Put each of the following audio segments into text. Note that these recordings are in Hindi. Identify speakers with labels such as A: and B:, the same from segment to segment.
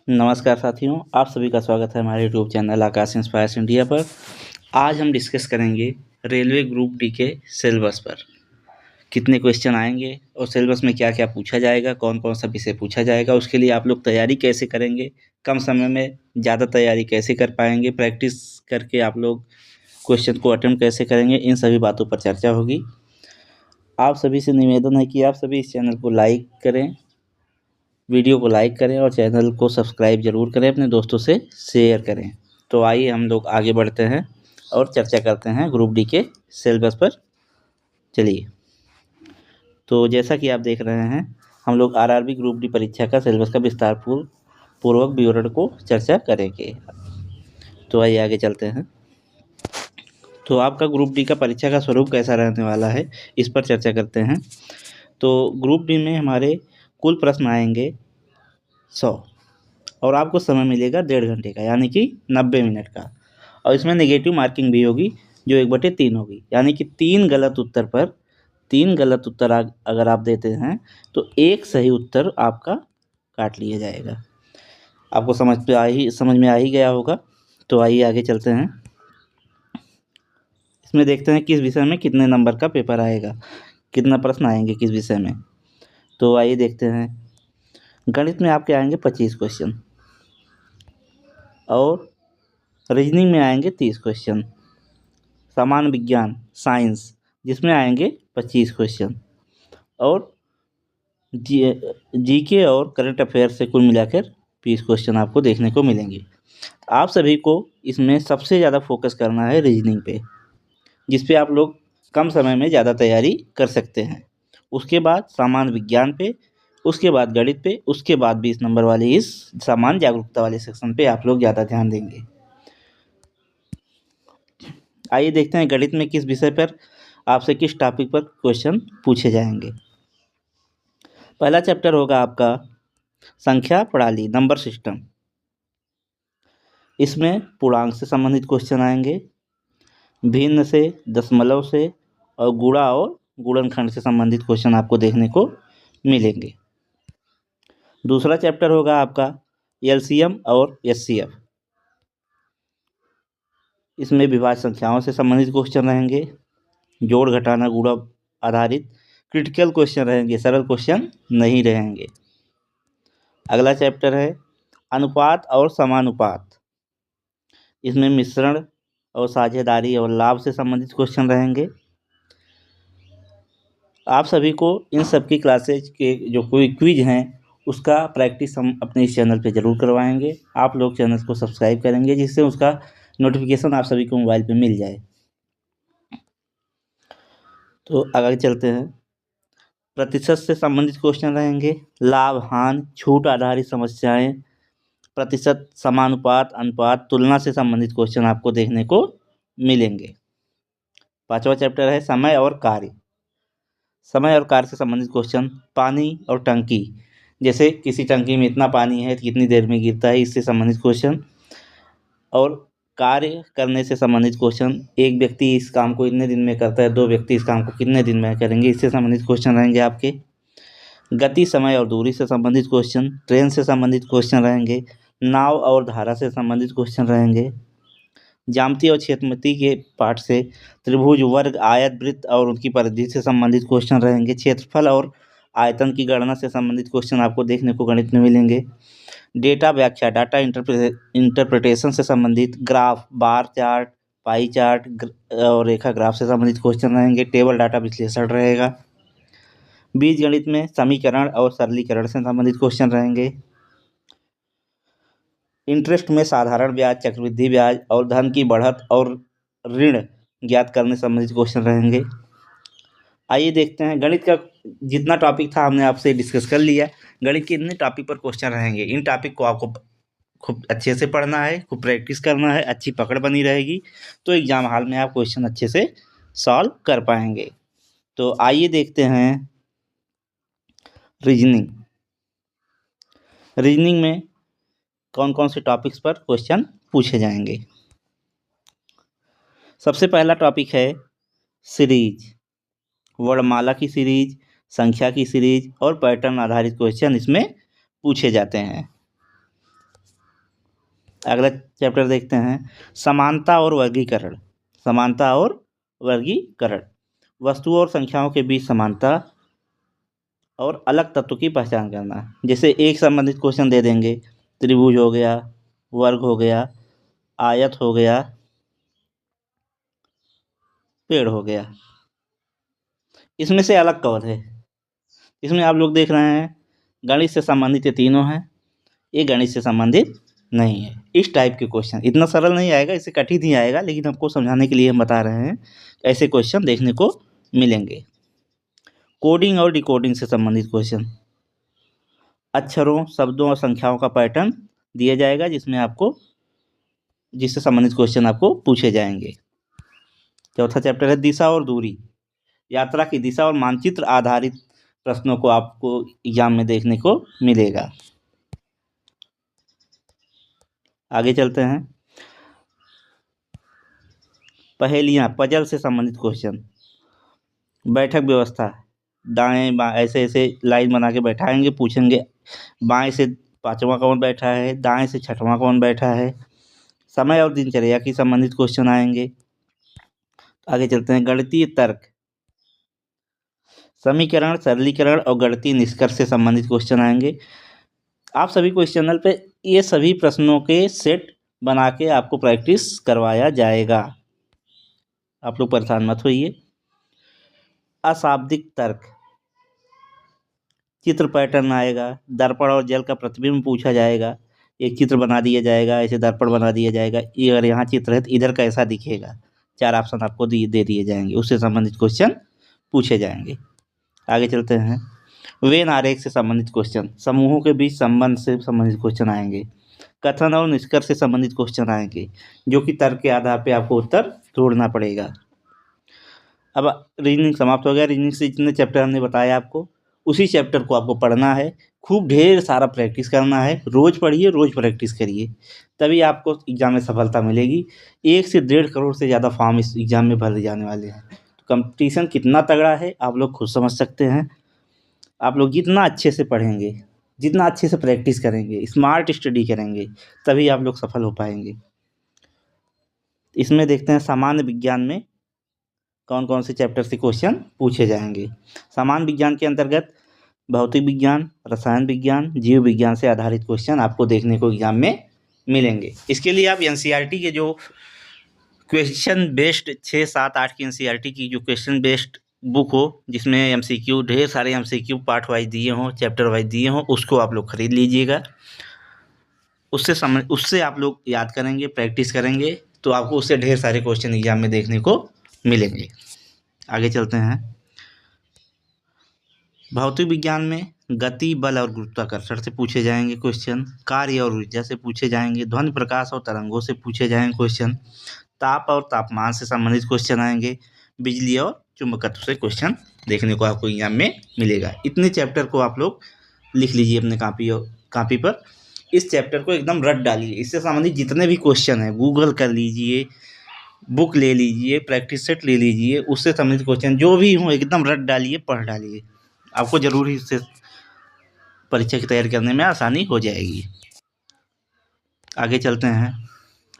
A: नमस्कार साथियों, आप सभी का स्वागत है हमारे यूट्यूब चैनल आकाश इंस्पायर्स इंडिया पर। आज हम डिस्कस करेंगे रेलवे ग्रुप डी के सिलेबस पर कितने क्वेश्चन आएंगे और सिलेबस में क्या क्या पूछा जाएगा, कौन कौन सा विषय पूछा जाएगा, उसके लिए आप लोग तैयारी कैसे करेंगे, कम समय में ज़्यादा तैयारी कैसे कर पाएंगे, प्रैक्टिस करके आप लोग क्वेश्चन को अटेम्प्ट कैसे करेंगे, इन सभी बातों पर चर्चा होगी। आप सभी से निवेदन है कि आप सभी इस चैनल को लाइक करें, वीडियो को लाइक करें और चैनल को सब्सक्राइब जरूर करें, अपने दोस्तों से शेयर करें। तो आइए हम लोग आगे बढ़ते हैं और चर्चा करते हैं ग्रुप डी के सिलेबस पर। चलिए, तो जैसा कि आप देख रहे हैं, हम लोग आरआरबी ग्रुप डी परीक्षा का सिलेबस का विस्तार पूर्वक विवरण को चर्चा करेंगे। तो आइए आगे चलते हैं। तो आपका ग्रुप डी का परीक्षा का स्वरूप कैसा रहने वाला है, इस पर चर्चा करते हैं। तो ग्रुप डी में हमारे कुल प्रश्न आएंगे 100 और आपको समय मिलेगा 1.5 घंटे का, यानी कि 90 मिनट का। और इसमें नेगेटिव मार्किंग भी होगी, जो 1/3 होगी, यानी कि 3 गलत उत्तर पर 3 गलत उत्तर अगर आप देते हैं तो एक सही उत्तर आपका काट लिया जाएगा। आपको समझ में आ ही गया होगा। तो आइए आगे चलते हैं। इसमें देखते हैं किस विषय में कितने नंबर का पेपर आएगा, कितना प्रश्न आएंगे किस विषय में। तो आइए देखते हैं। गणित में आपके आएंगे 25 क्वेश्चन और रीजनिंग में आएंगे 30 क्वेश्चन। सामान्य विज्ञान साइंस जिसमें आएंगे 25 क्वेश्चन और जीके और करंट अफेयर से कुल मिलाकर 20 क्वेश्चन आपको देखने को मिलेंगे। आप सभी को इसमें सबसे ज़्यादा फोकस करना है रीजनिंग पे, जिस पे आप लोग कम समय में ज़्यादा तैयारी कर सकते हैं। उसके बाद सामान्य विज्ञान पे, उसके बाद गणित पे, उसके बाद 20 नंबर वाले इस सामान्य जागरूकता वाले सेक्शन पे आप लोग ज़्यादा ध्यान देंगे। आइए देखते हैं गणित में किस विषय पर आपसे किस टॉपिक पर क्वेश्चन पूछे जाएंगे। पहला चैप्टर होगा आपका संख्या प्रणाली, नंबर सिस्टम। इसमें पूर्णांक से संबंधित क्वेश्चन आएंगे, भिन्न से, दशमलव से और गुणा और गुणनखंड से संबंधित क्वेश्चन आपको देखने को मिलेंगे। दूसरा चैप्टर होगा आपका एलसीएम और एचसीएफ। इसमें विभाज्य संख्याओं से संबंधित क्वेश्चन रहेंगे, जोड़ घटाना गुणा आधारित क्रिटिकल क्वेश्चन रहेंगे, सरल क्वेश्चन नहीं रहेंगे। अगला चैप्टर है अनुपात और समानुपात। इसमें मिश्रण और साझेदारी और लाभ से संबंधित क्वेश्चन रहेंगे। आप सभी को इन सब की क्लासेज के जो कोई क्विज हैं उसका प्रैक्टिस हम अपने इस चैनल पे ज़रूर करवाएंगे। आप लोग चैनल को सब्सक्राइब करेंगे, जिससे उसका नोटिफिकेशन आप सभी को मोबाइल पे मिल जाए। तो आगे चलते हैं। प्रतिशत से संबंधित क्वेश्चन रहेंगे, लाभ हानि छूट आधारित समस्याएं, प्रतिशत, समानुपात, अनुपात, तुलना से संबंधित क्वेश्चन आपको देखने को मिलेंगे। पांचवा चैप्टर है समय और कार्य। समय और कार्य से संबंधित क्वेश्चन, पानी और टंकी, जैसे किसी टंकी में इतना पानी है तो कितनी देर में गिरता है, इससे संबंधित क्वेश्चन। और कार्य करने से संबंधित क्वेश्चन, एक व्यक्ति इस काम को इतने दिन में करता है, 2 व्यक्ति इस काम को कितने दिन में करेंगे, इससे संबंधित क्वेश्चन रहेंगे आपके। गति, समय और दूरी से संबंधित क्वेश्चन, ट्रेन से संबंधित क्वेश्चन रहेंगे, नाव और धारा से संबंधित क्वेश्चन रहेंगे। ज्यामिति और क्षेत्रमिति के पाठ से त्रिभुज, वर्ग, आयत, वृत्त और उनकी परिधि से संबंधित क्वेश्चन रहेंगे। क्षेत्रफल और आयतन की गणना से संबंधित क्वेश्चन आपको देखने को गणित में मिलेंगे। डेटा व्याख्या, डाटा इंटरप्रिटेशन से संबंधित, graph, bar chart, pie chart और रेखा ग्राफ से संबंधित क्वेश्चन रहेंगे। टेबल डाटा विश्लेषण रहेगा। बीज गणित में समीकरण और सरलीकरण से संबंधित क्वेश्चन रहेंगे। इंटरेस्ट में साधारण ब्याज, चक्रवृद्धि ब्याज और धन की बढ़त और ऋण ज्ञात करने संबंधित क्वेश्चन रहेंगे। आइए देखते हैं गणित का जितना टॉपिक था हमने आपसे डिस्कस कर लिया। गणित के इतने टॉपिक पर क्वेश्चन रहेंगे, इन टॉपिक को आपको खूब अच्छे से पढ़ना है, खूब प्रैक्टिस करना है, अच्छी पकड़ बनी रहेगी तो एग्जाम हॉल में आप क्वेश्चन अच्छे से सॉल्व कर पाएंगे। तो आइए देखते हैं रीजनिंग। रीजनिंग में कौन कौन से टॉपिक्स पर क्वेश्चन पूछे जाएंगे। सबसे पहला टॉपिक है सीरीज, वर्णमाला की सीरीज, संख्या की सीरीज और पैटर्न आधारित क्वेश्चन इसमें पूछे जाते हैं। अगला चैप्टर देखते हैं, समानता और वर्गीकरण। समानता और वर्गीकरण, वस्तुओं और संख्याओं के बीच समानता और अलग तत्व की पहचान करना। जैसे एक संबंधित क्वेश्चन दे देंगे, त्रिभुज हो गया, वर्ग हो गया, आयत हो गया, पेड़ हो गया। इसमें से अलग कौन है? इसमें आप लोग देख रहे हैं गणित से संबंधित ये तीनों हैं, ये गणित से संबंधित नहीं है। इस टाइप के क्वेश्चन इतना सरल नहीं आएगा, इससे कठिन ही आएगा, लेकिन आपको समझाने के लिए हम बता रहे हैं, ऐसे क्वेश्चन देखने को मिलेंगे। कोडिंग और डिकोडिंग से संबंधित क्वेश्चन, अक्षरों, शब्दों और संख्याओं का पैटर्न दिया जाएगा जिससे संबंधित क्वेश्चन आपको पूछे जाएंगे। चौथा चैप्टर है दिशा और दूरी, यात्रा की दिशा और मानचित्र आधारित प्रश्नों को आपको एग्जाम में देखने को मिलेगा। आगे चलते हैं, पहेलियाँ, पजल से संबंधित क्वेश्चन, बैठक व्यवस्था, दाएं बाएं ऐसे ऐसे लाइन बना के बैठाएंगे, पूछेंगे बाएं से पांचवा कौन बैठा है, दाएं से छठवां कौन बैठा है। समय और दिनचर्या की संबंधित क्वेश्चन आएंगे। आगे चलते हैं, गणितीय तर्क, समीकरण, सरलीकरण और गणितीय निष्कर्ष से संबंधित क्वेश्चन आएंगे। आप सभी को इस चैनल पे ये सभी प्रश्नों के सेट बना के आपको प्रैक्टिस करवाया जाएगा, आप लोग परेशान मत होइए। अशाब्दिक तर्क, चित्र पैटर्न आएगा, दर्पण और जल का प्रतिबिंब पूछा जाएगा, एक चित्र बना दिया जाएगा, ऐसे दर्पण बना दिया जाएगा, ये अगर यहाँ चित्र है तो इधर कैसा दिखेगा, 4 ऑप्शन आपको दे दिए जाएंगे, उससे संबंधित क्वेश्चन पूछे जाएंगे। आगे चलते हैं, वेन आरेख से संबंधित क्वेश्चन, समूहों के बीच संबंध से संबंधित क्वेश्चन आएंगे, कथन और निष्कर्ष से संबंधित क्वेश्चन आएंगे, जो कि तर्क के आधार पर आपको उत्तर ढूंढना पड़ेगा। अब रीजनिंग समाप्त हो गया। रीजनिंग से जितने चैप्टर हमने बताया आपको, उसी चैप्टर को आपको पढ़ना है, खूब ढेर सारा प्रैक्टिस करना है, रोज़ पढ़िए, रोज़ प्रैक्टिस करिए, तभी आपको एग्ज़ाम में सफलता मिलेगी। 1 से 1.5 करोड़ से ज़्यादा फॉर्म इस एग्ज़ाम में भरे जाने वाले हैं, तो कंपटीशन कितना तगड़ा है आप लोग खुद समझ सकते हैं। आप लोग जितना अच्छे से पढ़ेंगे, जितना अच्छे से प्रैक्टिस करेंगे, स्मार्ट स्टडी करेंगे, तभी आप लोग सफल हो पाएंगे। इसमें देखते हैं सामान्य विज्ञान में कौन कौन से चैप्टर से क्वेश्चन पूछे जाएंगे। सामान्य विज्ञान के अंतर्गत भौतिक विज्ञान, रसायन विज्ञान, जीव विज्ञान से आधारित क्वेश्चन आपको देखने को एग्जाम में मिलेंगे। इसके लिए आप एनसीईआरटी के जो क्वेश्चन बेस्ड 6, 7, 8 की एनसीईआरटी की जो क्वेश्चन बेस्ड बुक हो, जिसमें एमसीक्यू ढेर सारे एमसीक्यू पार्ट वाइज दिए हों, चैप्टर वाइज दिए हों, उसको आप लोग खरीद लीजिएगा। उससे आप लोग याद करेंगे, प्रैक्टिस करेंगे, तो आपको उससे ढेर सारे क्वेश्चन एग्जाम में देखने को मिलेंगे। आगे चलते हैं, भौतिक विज्ञान में गति, बल और गुरुत्वाकर्षण से पूछे जाएंगे क्वेश्चन, कार्य और ऊर्जा से पूछे जाएंगे, ध्वनि, प्रकाश और तरंगों से पूछे जाएंगे क्वेश्चन, ताप और तापमान से संबंधित क्वेश्चन आएंगे, बिजली और चुंबकत्व से क्वेश्चन देखने को आपको एग्जाम में मिलेगा। इतने चैप्टर को आप लोग लिख लीजिए अपने कापी पर, इस चैप्टर को एकदम रट डालिए। इससे संबंधित जितने भी क्वेश्चन हैं गूगल कर लीजिए, बुक ले लीजिए, प्रैक्टिस सेट ले लीजिए, उससे संबंधित क्वेश्चन जो भी हों एकदम रट डालिए, पढ़ डालिए, आपको ज़रूर ही इससे परीक्षा की तैयारी करने में आसानी हो जाएगी। आगे चलते हैं,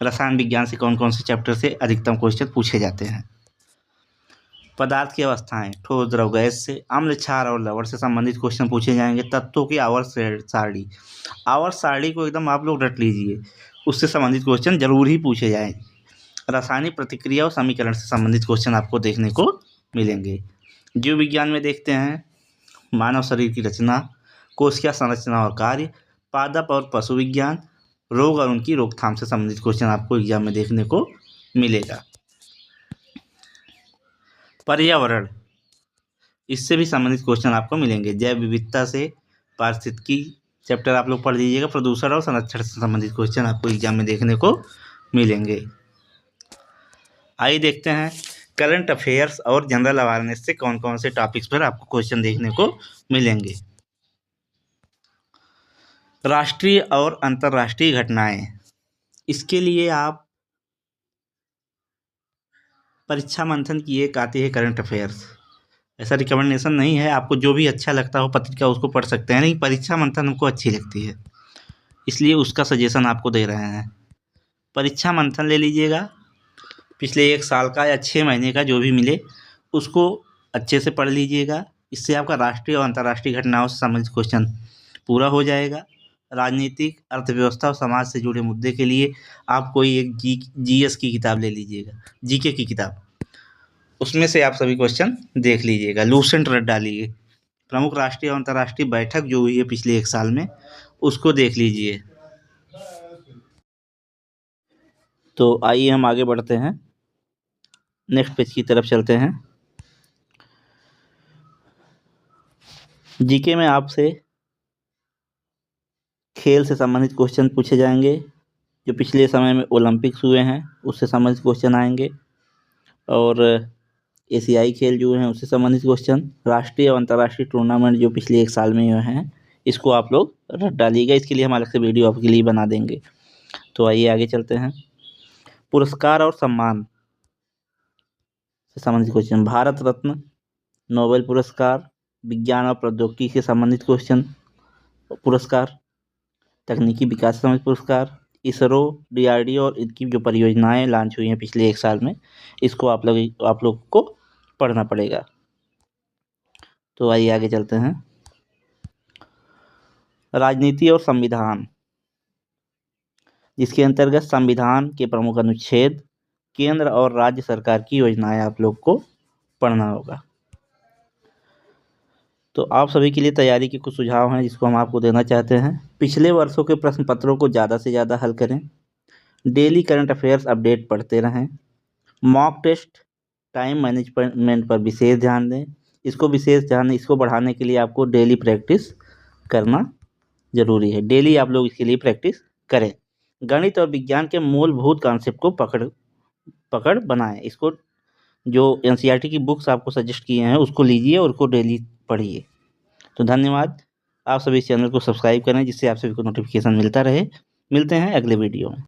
A: रसायन विज्ञान से कौन कौन से चैप्टर से अधिकतम क्वेश्चन पूछे जाते हैं। पदार्थ की अवस्थाएं, ठोस, द्रव, गैस से, अम्ल, क्षार और लवण से संबंधित क्वेश्चन पूछे जाएंगे। तत्वों की आवर्त सारणी, आवर्त सारणी को एकदम आप लोग रट लीजिए, उससे संबंधित क्वेश्चन जरूर ही पूछे जाएंगे। रासायनिक प्रतिक्रिया और समीकरण से संबंधित क्वेश्चन आपको देखने को मिलेंगे। जीव विज्ञान में देखते हैं मानव शरीर की रचना, कोशिका संरचना और कार्य, पादप और पशु विज्ञान, रोग और उनकी रोकथाम से संबंधित क्वेश्चन आपको एग्जाम में देखने को मिलेगा। पर्यावरण, इससे भी संबंधित क्वेश्चन आपको मिलेंगे। जैव विविधता से पारिस्थितिकी चैप्टर आप लोग पढ़ लीजिएगा। प्रदूषण और संरक्षण से संबंधित क्वेश्चन आपको एग्जाम में देखने को मिलेंगे। आइए देखते हैं करंट अफेयर्स और जनरल अवेयरनेस से कौन कौन से टॉपिक्स पर आपको क्वेश्चन देखने को मिलेंगे। राष्ट्रीय और अंतर्राष्ट्रीय घटनाएं, इसके लिए आप परीक्षा मंथन की एक आती है करंट अफेयर्स, ऐसा रिकमेंडेशन नहीं है, आपको जो भी अच्छा लगता हो पत्रिका उसको पढ़ सकते हैं, लेकिन परीक्षा मंथन हमको अच्छी लगती है, इसलिए उसका सजेशन आपको दे रहे हैं। परीक्षा मंथन ले लीजिएगा, पिछले 1 साल का या 6 महीने का जो भी मिले उसको अच्छे से पढ़ लीजिएगा। इससे आपका राष्ट्रीय और अंतर्राष्ट्रीय घटनाओं से संबंधित क्वेश्चन पूरा हो जाएगा। राजनीतिक, अर्थव्यवस्था और समाज से जुड़े मुद्दे के लिए आप कोई एक जीएस की किताब ले लीजिएगा, जीके की किताब, उसमें से आप सभी क्वेश्चन देख लीजिएगा, लूसेंट रट डालिए। प्रमुख राष्ट्रीय और अंतर्राष्ट्रीय बैठक जो हुई है पिछले 1 साल में उसको देख लीजिए। तो आइए हम आगे बढ़ते हैं, नेक्स्ट पेज की तरफ चलते हैं। जीके में आपसे खेल से संबंधित क्वेश्चन पूछे जाएंगे, जो पिछले समय में ओलंपिक्स हुए हैं उससे संबंधित क्वेश्चन आएंगे, और एशियाई खेल जो हैं उससे संबंधित क्वेश्चन, राष्ट्रीय और अंतर्राष्ट्रीय टूर्नामेंट जो पिछले 1 साल में हुए हैं इसको आप लोग रट डालिएगा। इसके लिए हम अलग से वीडियो आपके लिए बना देंगे। तो आइए आगे चलते हैं। पुरस्कार और सम्मान से संबंधित क्वेश्चन, भारत रत्न, नोबेल पुरस्कार, विज्ञान और प्रौद्योगिकी से संबंधित क्वेश्चन पुरस्कार, तकनीकी विकास से संबंधित पुरस्कार, इसरो, डीआरडीओ और इनकी जो परियोजनाएं लॉन्च हुई हैं पिछले 1 साल में, इसको आप लोग को पढ़ना पड़ेगा। तो आइए आगे चलते हैं। राजनीति और संविधान, जिसके अंतर्गत संविधान के प्रमुख अनुच्छेद, केंद्र और राज्य सरकार की योजनाएं आप लोग को पढ़ना होगा। तो आप सभी के लिए तैयारी के कुछ सुझाव हैं जिसको हम आपको देना चाहते हैं। पिछले वर्षों के प्रश्न पत्रों को ज़्यादा से ज़्यादा हल करें, डेली करंट अफेयर्स अपडेट पढ़ते रहें, मॉक टेस्ट, टाइम मैनेजमेंट पर विशेष ध्यान दें। इसको बढ़ाने के लिए आपको डेली प्रैक्टिस करना ज़रूरी है। डेली आप लोग इसके लिए प्रैक्टिस करें। गणित और विज्ञान के मूलभूत कॉन्सेप्ट को पकड़ बनाएं। इसको जो एनसीईआरटी की बुक्स आपको सजेस्ट किए हैं उसको लीजिए और उसको डेली पढ़िए। तो धन्यवाद। आप सभी इस चैनल को सब्सक्राइब करें जिससे आप सभी को नोटिफिकेशन मिलता रहे। मिलते हैं अगले वीडियो में।